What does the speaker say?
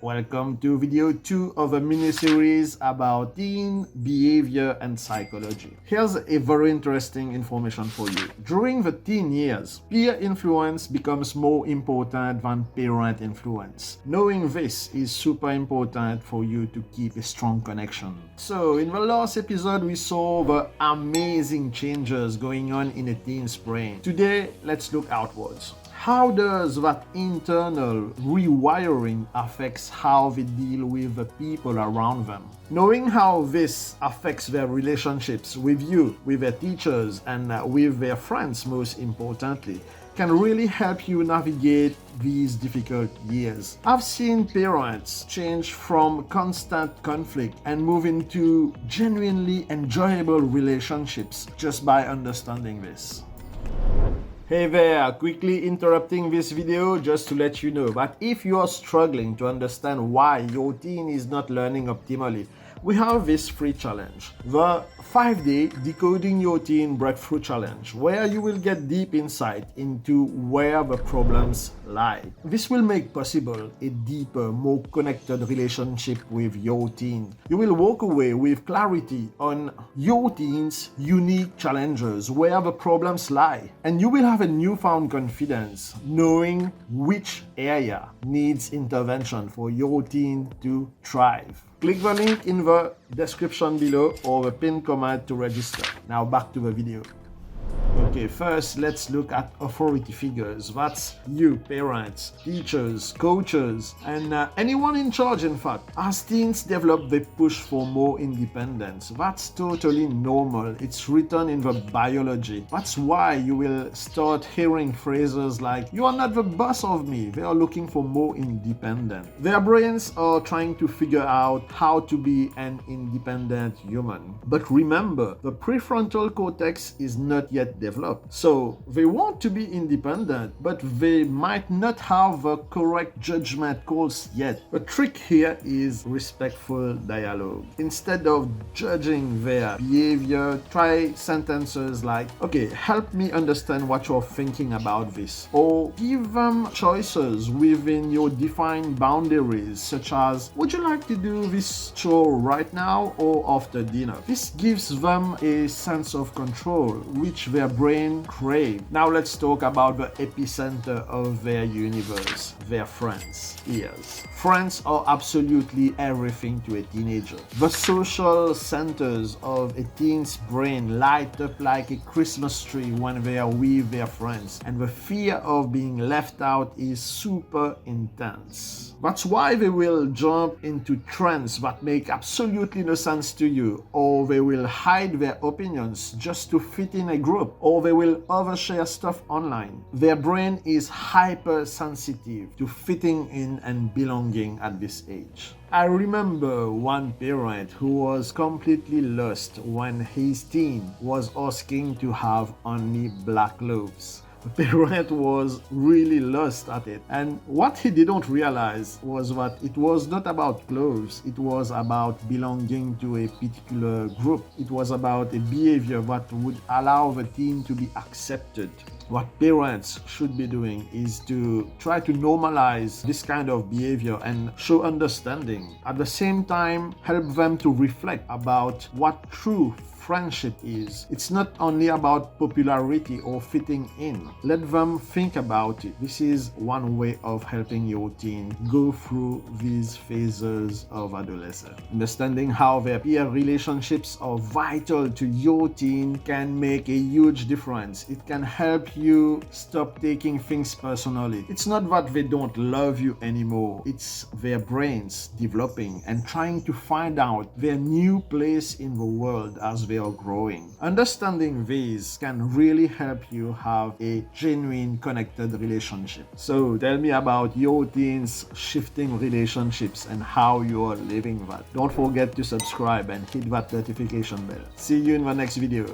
Welcome to video 2 of a mini-series about teen behavior and psychology. Here's a very interesting information for you. During the teen years, peer influence becomes more important than parent influence. Knowing this is super important for you to keep a strong connection. So, in the last episode, we saw the amazing changes going on in a teen's brain. Today, let's look outwards. How does that internal rewiring affects how they deal with the people around them? Knowing how this affects their relationships with you, with their teachers, and with their friends, most importantly, can really help you navigate these difficult years. I've seen parents change from constant conflict and move into genuinely enjoyable relationships just by understanding this. Hey there, quickly interrupting this video just to let you know that if you are struggling to understand why your teen is not learning optimally, we have this free challenge, the 5-day Decoding Your Teen Breakthrough Challenge, where you will get deep insight into where the problems lie. This will make possible a deeper, more connected relationship with your teen. You will walk away with clarity on your teen's unique challenges, where the problems lie, and you will have a newfound confidence knowing which area needs intervention for your teen to thrive. Click the link in the description below or the pinned comment to register. Now back to the video. Okay, first let's look at authority figures. That's you, parents, teachers, coaches, and anyone in charge, in fact. As teens develop, they push for more independence. That's totally normal. It's written in the biology. That's why you will start hearing phrases like, "You are not the boss of me." They are looking for more independent. Their brains are trying to figure out how to be an independent human. But remember, the prefrontal cortex is not yet developed. So they want to be independent, but they might not have the correct judgment calls yet. The trick here is respectful dialogue. Instead of judging their behavior, try sentences like, "Okay, help me understand what you're thinking about this." Or give them choices within your defined boundaries, such as, "Would you like to do this chore right now or after dinner?" This gives them a sense of control, which their brain crave. Now let's talk about the epicenter of their universe, their friends. Yes, friends are absolutely everything to a teenager. The social centers of a teen's brain light up like a Christmas tree when they are with their friends, and the fear of being left out is super intense. That's why they will jump into trends that make absolutely no sense to you, or they will hide their opinions just to fit in a group, or they will overshare stuff online. Their brain is hypersensitive to fitting in and belonging at this age. I remember one parent who was completely lost when his teen was asking to have only black loaves. The parent was really lost at it, and what he didn't realize was that it was not about clothes, it was about belonging to a particular group. It was about a behavior that would allow the teen to be accepted. What parents should be doing is to try to normalize this kind of behavior and show understanding. At the same time, help them to reflect about what true friendship is. It's not only about popularity or fitting in. Let them think about it. This is one way of helping your teen go through these phases of adolescence. Understanding how their peer relationships are vital to your teen can make a huge difference. It can help you stop taking things personally. It's not that they don't love you anymore. It's their brains developing and trying to find out their new place in the world as they are growing. Understanding these can really help you have a genuine connected relationship. So tell me about your teens shifting relationships and how you are living that. Don't forget to subscribe and hit that notification bell. See you in the next video.